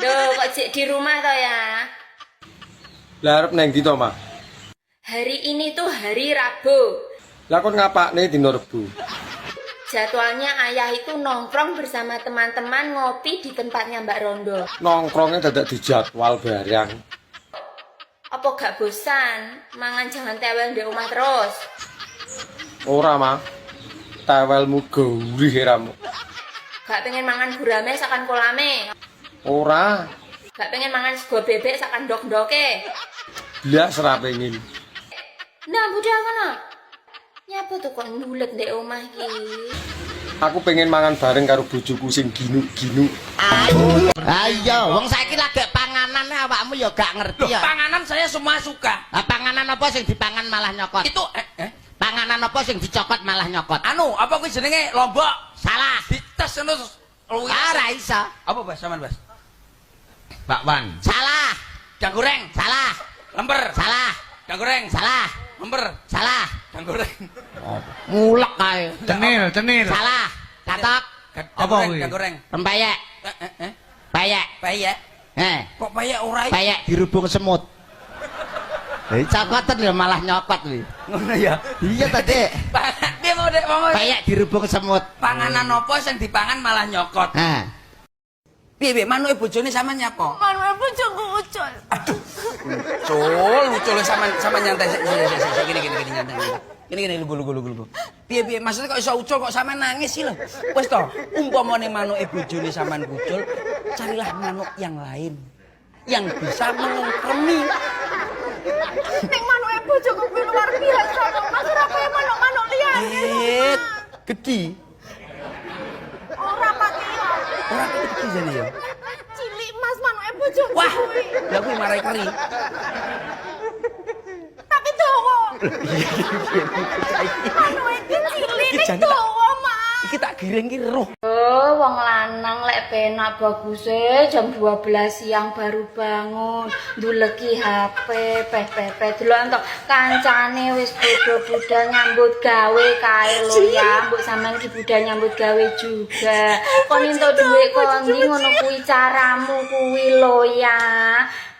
Duh, kok Cik di rumah toh ya? Lah arep nang ndi to, Mak? Hari ini tuh hari Rabu. Lah kon ngapakne dina Rebo? Jadwalnya ayah itu nongkrong bersama teman-teman ngopi di tempatnya Mbak Rondo. Nongkrongnya dadak dijadwal barang. Apa gak bosan? Mangan jangan tewel di rumah terus. Ora, Mak. Tewelmu gaurih ramu. Gak pengen mangan gurame sakan kolame. Ora. Gak pengen mangan sego bebek sakan dok-doke. Blas ora pengin. Nah, budal kana. Nyapa tuh kok ngulet ndek omah iki? Aku pengen mangan bareng karo bojoku sing ginu-ginu. Ayo, wong saiki lagi panganan awakmu ya gak ngerti ya. Panganan saya semua suka. Panganan apa sing dipangan malah nyokot? Itu Panganan apa sing dicokot malah nyokot? anu, apa kuwi jenenge lombok? Salah. Dites ngono luwih. Ora iso. Apa Bas sampean Bas? Bakwan. Salah. Jang goreng, Salah. lemper, Salah. jang goreng, Salah. lemper, Salah. jang goreng. Ngulek kae. Cenil. Salah. Katok. Apa kuwi? Jang goreng. Rempeyek. Peyek. Payek. Kok payek ora iki? Peyek dirubung semut. Cokoten ya malah nyokot kuwi. Ngono ya. Iya tadi. Dia mau dek mau. Peyek dirubung semut. Panganan apa sing dipangan malah nyokot? Piye manuke bojone sampean nyapa? Manuel bojoku ucul. Ucul sama nyantai gini nyantai. Gini lugu. Piye maksudnya kok iso ucul kok sampean nangis sih lho. Wis to, umpamane manuke bojone sampean ucul, carilah manuk yang lain yang bisa mengengkremi. Ning manuke bojoku kuwi luar biasa kok. Mas ora kaya manuk-manuk liyane. Gede. Ora pati. Ora gede jane ya. Cilik Mas manuke bojoku. Wah, lha kuwi marai keri. Tapi dawa. Manuke cilik ning dawa, Mas. Iki tak giring ki roh. Oh, wong lanang lek penak baguse jam 12 siang baru bangun, nduleki HP, peh delok entuk kancane wis budal nyambut gawe kae lho ya, mbok sampean ki budal nyambut gawe juga. Kon entuk dhuwit kondi ngono kuwi caramu kuwi lho ya.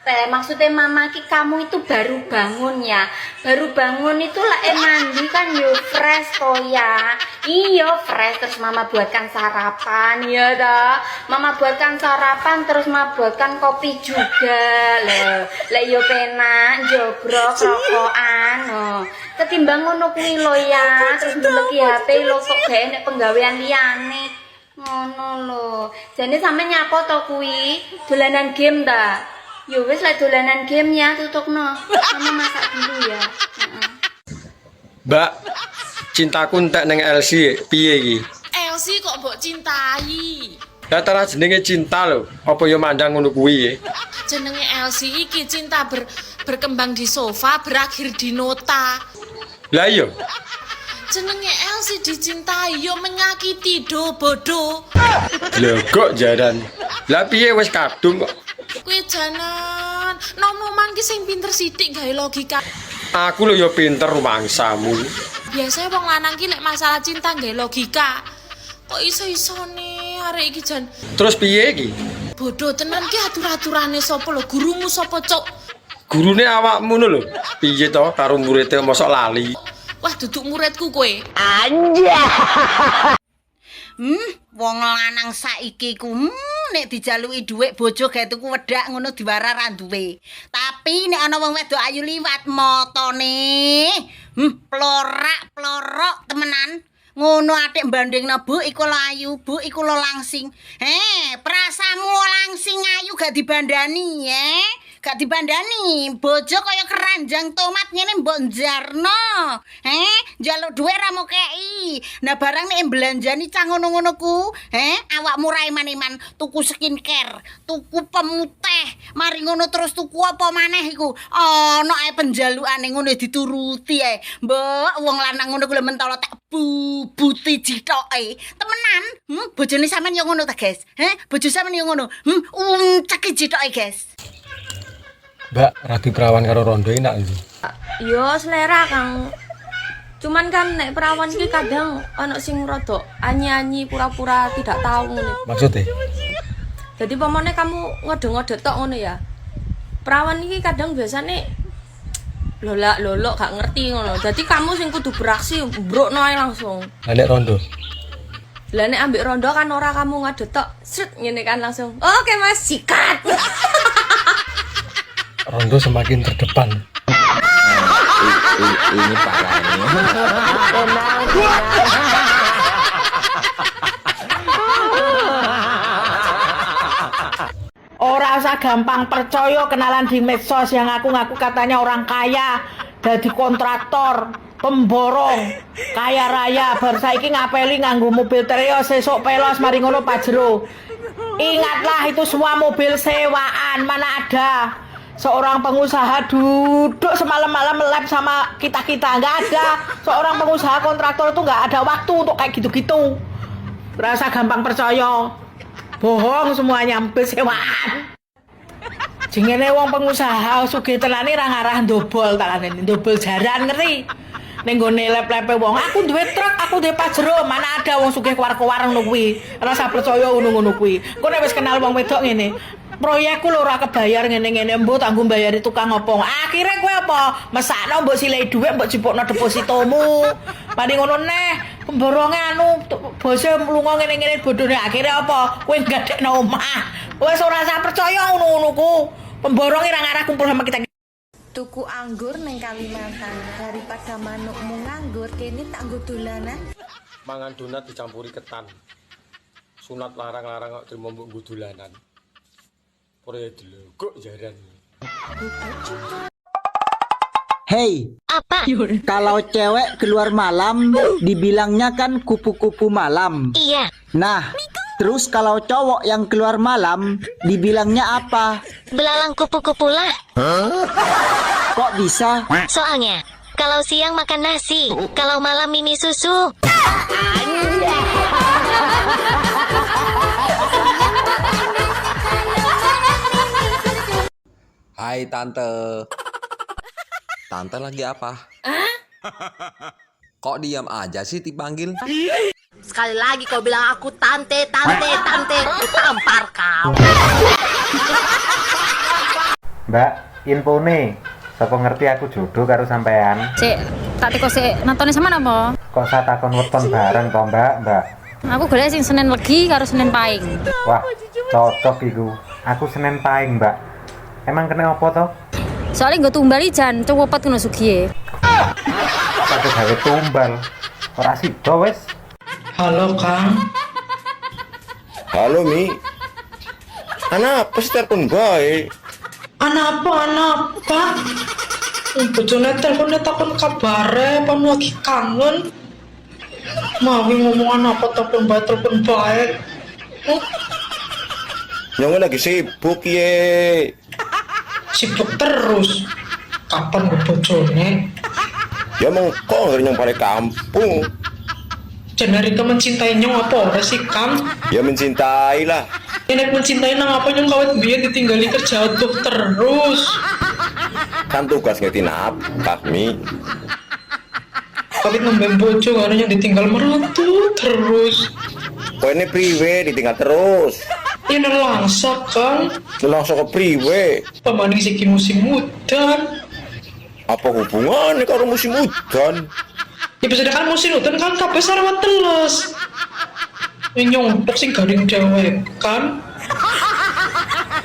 Maksudnya mama ki kamu itu baru bangun ya. Baru bangun itu lah mandi kan yo fresh toh ya. Iya fresh terus mama buatkan sarapan ya dah. Mama buatkan sarapan terus mama buatkan kopi juga loh. Lah yo penak jogrok rokokan no. Ketimbang ngono kuwi lho ya. Terus ndeleki HP lho kok gak enek penggawean liyane. Ngono lho. Jane sampe nyapa to kuwi? Dolanan game ta? Ya wis lek dolanan game ya tutupno. Mama masak dulu ya. Mbak, cintaku entek ning Elsie piye iki? Elsie kok mbok cintai? Lah tara jenenge cinta lho. Apa ya mandang ngono kuwi? Jenenge Elsie iki cinta berkembang di sofa berakhir di nota. Lah iya. Jenenge Elsie dicintai yo menyakiti do bodoh. Lho kok jaran. Lah piye wis kadung kok. Kuwi janan nom-noman ki sing pinter sithik gawe logika. Aku lho ya pinter mangsamu. Biasanya wong lanang ki lek masalah cinta gawe logika. Kok iso-isone arek iki jan Terus piye iki? bodoh tenan ki atur-aturane sapa lho? Gurumu sapa, Cuk? Gurune awakmu lho. Piye to karo muridé mosok lali? Wah, duduk muridku kowe. Wong lanang saiki ku nek dijaluki dhuwit bojo gawe tuku wedak ngono diwara ra duwe. Tapi nek ana wong wedok ayu liwat motone, plorak-plorok temenan. Ngono atik bandingna Bu iku lho ayu, Bu iku lho langsing. Prasamu langsing ayu gak dibandani gak dibandani. Bojo kaya keranjang tomat ngene mbok njarno. Njaluk dhuwit ra mau kei. Nah barang nek belanjani cah ngono-ngono ku, awakmu ra iman-iman tuku skincare, tuku pemutih, mari ngono terus tuku apa maneh iku. Ana ae penjalukane ngono dituruti ae. Mbok wong lanang ngono ku lho mentolo tak buti jitoke. Temenan, bojone sampean yo ngono ta, guys? Bojo sampean yo ngono. Ceki jitoke, guys. Mbak, ragi perawan karo rondo enak iki. Yo selera Kang. Cuman kan nek perawan iki kadang ana sing rada anyi-anyi pura-pura tidak tahu ngene. Maksudnya? Jadi pamane kamu ngode-ngode tok ngono ya. Perawan iki kadang biasane lolak gak ngerti ngono. Jadi kamu sing kudu beraksi mbrokno ae langsung. Nek rondo. Lah nek ambek rondo kan ora kamu ngade tok, sret ngene kan langsung. Oke Mas, sikat. Rondo semakin terdepan. Ini parah ini. Ora usah gampang percaya kenalan di medsos yang ngaku-ngaku katanya orang kaya, jadi kontraktor, pemborong, kaya raya, bar saiki ngapeli nganggo mobil Treo, sesuk pelos mari ngono pajero. Ingatlah itu semua mobil sewaan, mana ada seorang pengusaha duduk semalam-malam lab sama kita-kita, nggak ada. Seorang pengusaha kontraktor itu nggak ada waktu untuk kayak gitu-gitu. Rasa gampang percaya. Bohong semuanya, mobil sewaan. Jengene wong pengusaha sugih tenane ra ngarah ndobol takane, ndobol jaran ngerti. Ning gone lep-lepe wong, aku duwe truk, aku duwe pajero, mana ada wong sugih kuwar-kuwar ngono kuwi. Rasa percaya ngono-ngono kuwi. Kok nek wis kenal wong wedok ngene, proyekku lho ora kebayar ngene-ngene, mbok tanggung bayari tukang opo. Akhire kowe apa? Mesakno mbok silei dhuwit mbok jupukno depositomu. Mari ngono neh, pemboronge anu bose mlunga ngene-ngene bodhone. Akhire apa? Kowe gadekno omah. Wis ora usah percaya ngono-ngono ku. Pemboronge ra ngarah kumpul sama kita. Tuku anggur neng Kalimantan daripada manukmu nganggur kene tak nggo dolanan. Mangan donat dicampuri ketan. Sunat larang-larang kok trimo mbok nggo dolanan. Ora delok jaran. Hei, apa? Kalau cewek keluar malam, dibilangnya kan kupu-kupu malam. Iya. Nah, terus kalau cowok yang keluar malam, dibilangnya apa? Belalang kupu-kupu lah. Kok bisa? Soalnya kalau siang makan nasi, kalau malam mimi susu. Hai tante. Tante lagi apa? Kok diam aja sih dipanggil? Sekali lagi kau bilang aku tante, aku tampar kau. Mbak, info nih. Sapa ngerti aku jodoh karo sampean? Sik, tak teko sik nontonnya sama apa? Kok saya takon weton bareng to, Mbak? Aku golek sing Senin Legi karo Senin Paing. Wah, cocok iku. Aku Senin Paing, Mbak. Emang kena apa to? Soalnya gue tumbal ijan, coba ngono sugiye. Aku gawe tumbal. Ora sida wis. Halo Kang. Halo Mi. Ana apa sih telepon bae? Anak apa? Bojone teleponnya takon kabare, apa lagi kangen. Mau ngomongan apa telepon baik. Nyong lagi sibuk ye. Sibuk terus. Kapan gue bojone? Ya mau kok nyong balik kampung. Generika mencintai nyong apa ora sih Kang? Ya mencintai lah. Ini mencintai nang apa nyong kawet biyen ditinggali kerja jatuh terus. Kan tugas ngerti nafkah Mi. Kawet ngembem bojo kan yang ditinggal meratu terus. Kok ini priwe ditinggal terus. Ini langsa Kang. Langsung ke priwe. Pemaning siki musim udan. Apa hubungannya karo musim udan? Ya bisa kan musim udan kan kabeh sarwa teles. Nyontok sing garing dewek kan.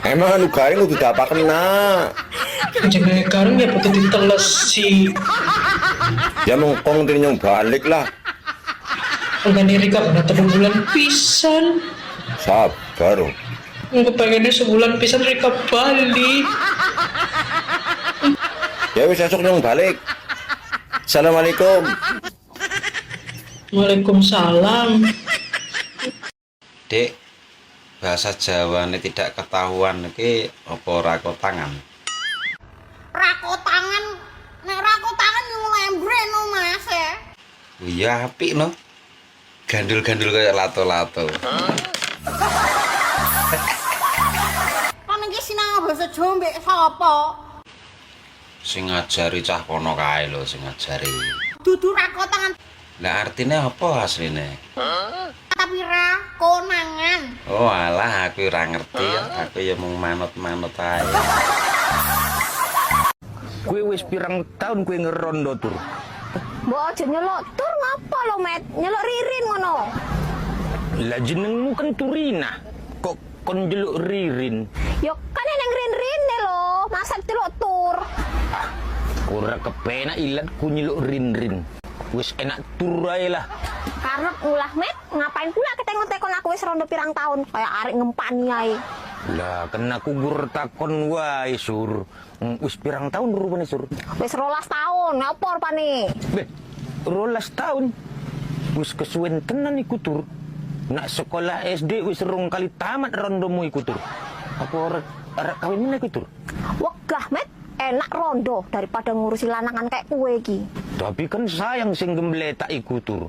Emang anu garing udah dapat kena. Jenenge garing ya butuh ditelesi. Ya mengkong dari nyong balik lah. Enggak Rika udah 3 bulan pisan. Sabar. Aku pengennya sebulan pisan Rika balik. Ya wis esok nyong balik. Assalamualaikum. Waalaikumsalam. Dek, bahasa Jawa ini tidak ketahuan iki apa rakotangan? Rakotangan, nek rakotangan yo lembre no Mas. Iya apik no. Gandul-gandul kayak lato-lato. Kan iki sinau bahasa Jawa mbek sapa? Sing ngajari cah kono kae lho sing ngajari. Dudu rakotangan Lah artinya apa aslinya? tapi ra konangan. Oh alah aku ora ngerti, aku ya mung manut-manut ae. Kue wis pirang tahun kue ngerondo tur. Mbok aja nyelok tur ngapa lo, Met? Nyelok ririn ngono. Lah jenengmu kan Turina. Kok kon jeluk ririn? Yo kan yang rin-rine lo, masa delok tur. Ora kepenak ilat ku nyeluk rin-rin. Wis enak tur ae lah. Karena ulah, Met, ngapain pula ketengon-tekon aku wis rondo pirang tahun kayak arek ngempani ae. Lah kan aku gur takon wae sur. Wis pirang tahun rupane sur? Wis 12 tahun, apa rupane? Beh, 12 tahun. Wis kesuwen tenan iku tur. Nak sekolah SD wis rong kali tamat rondomu iku tur. Apa arek kawin meneh iku tur? Wegah, Met, enak rondo daripada ngurusi lanangan kayak kue iki. Tapi kan sayang sing gembletak iku tur.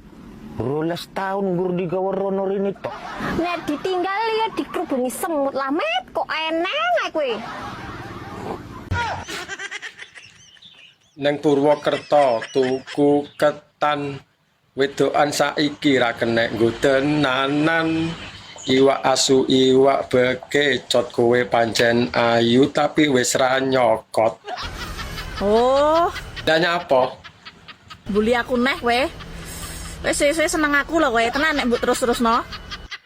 12 tahun gur digawe rono rene tok. Nek ditinggal ya dikerubungi semut lah, Met. Kok eneng ae kowe? Neng Purwokerto tuku ketan wedokan saiki ra kenek nggo tenanan. Iwak asu iwak bekecot kowe pancen ayu tapi wis ra nyokot. Oh, Lah nyapa? bully aku neh kowe. Wis seneng aku lho kowe, tenan nek mbok terus-terusno.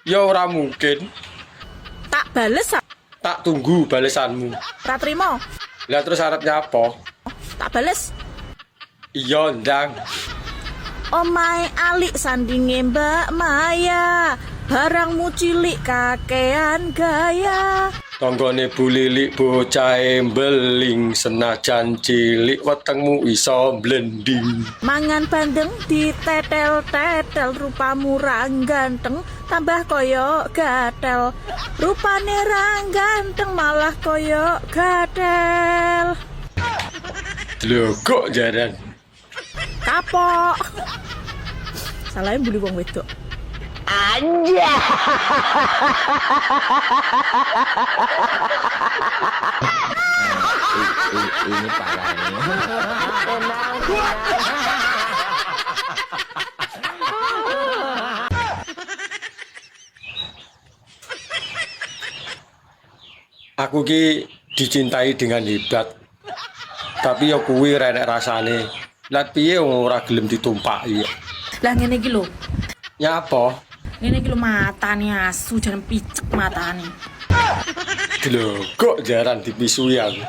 Ya ora mungkin. Tak bales ah. Tak tunggu balesanmu. Ora trimo. Lah terus arepnya apa? Tak bales. Iya ndang. Omahe alik sandinge Mbak Maya. Barangmu cilik kakean gaya. Tanggane Bu Lilik bocahe mbeling senajan cilik wetengmu iso blending. Mangan bandeng ditetel-tetel rupamu rang ganteng tambah koyo gatel. Rupane rang ganteng malah koyo gatel. Lho kok jaran. Kapok. Salahnya bully wong wedok. Anja. Ini parah ini. Aku ki dicintai dengan hebat. Tapi ya kuwi renek rasane. Lah piye wong ora gelem ditumpaki. Lah ngene iki lho. Nyapa? Ngene iki lho matane asu jan picek matane. Lho kok jaran dipisui aku.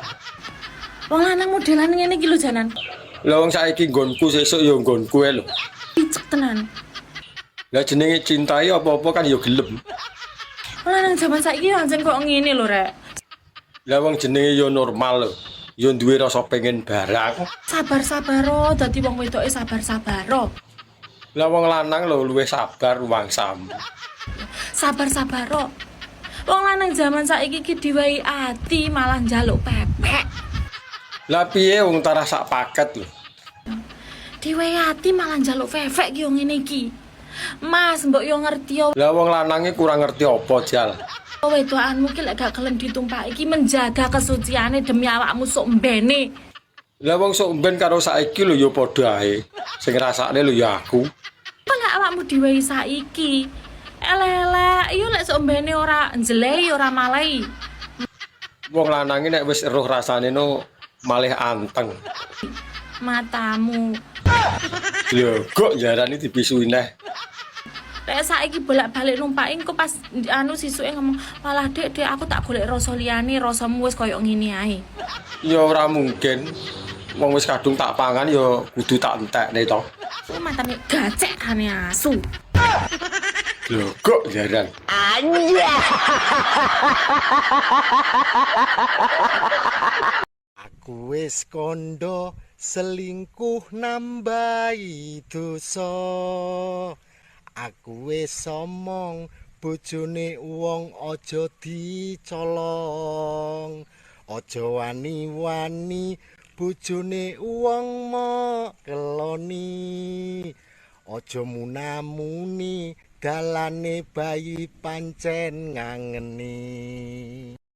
Wong lanang modelan ngene iki lho janan. Lah wong saiki nggonku sesuk ya nggonku ae lho. Picek tenan. Lah jenenge cintai apa-apa kan ya gelem. Wong lanang jaman saiki anjen kok ngene lho, Rek. Lah wong jenenge ya normal lho. Ya duwe rasa pengen barang. Sabar-sabaro, dadi wong wedoke sabar-sabaro. Lah wong lanang lho luwih sabar wangsam. Sabar-sabaro. Wong lanang jaman saiki ki diwehi ati malah njaluk pepek. Lah piye wong tarah sak paket lho. Diwehi ati malah njaluk fefek ki yo ngene iki. Mas, mbok yo ngerti yo. Lah wong lanange kurang ngerti apa, Jal. Wedokanmu ki lek gak kelem ditumpaki ki menjaga kesuciane demi awakmu sok mbene. Lah wong sok mben karo saiki lho ya padha ae. Sing ngrasakne lho ya aku. Kok lek awakmu diwehi saiki? Elek-elek, yo lek sok mbene ora njlehi ora malehi. Wong lanange nek wis eruh rasane no malih anteng. Matamu. Lho, kok jarane dipisui neh. Lek saiki bolak-balik numpaki engko pas anu sisuke ngomong, "Malah Dek, aku tak golek rasa liyane, rasamu wis koyo ngene ae." Ya ora mungkin. Wong wis kadung tak pangan ya kudu tak entekne to. Ku matane gacek kane asu. Lho, kok jaran. Anja. Aku wis kondo selingkuh nambahi dosa. Aku wis omong bojone wong aja dicolong. Aja wani-wani bojone wong mok keloni. Aja munamuni dalane bayi pancen ngangeni.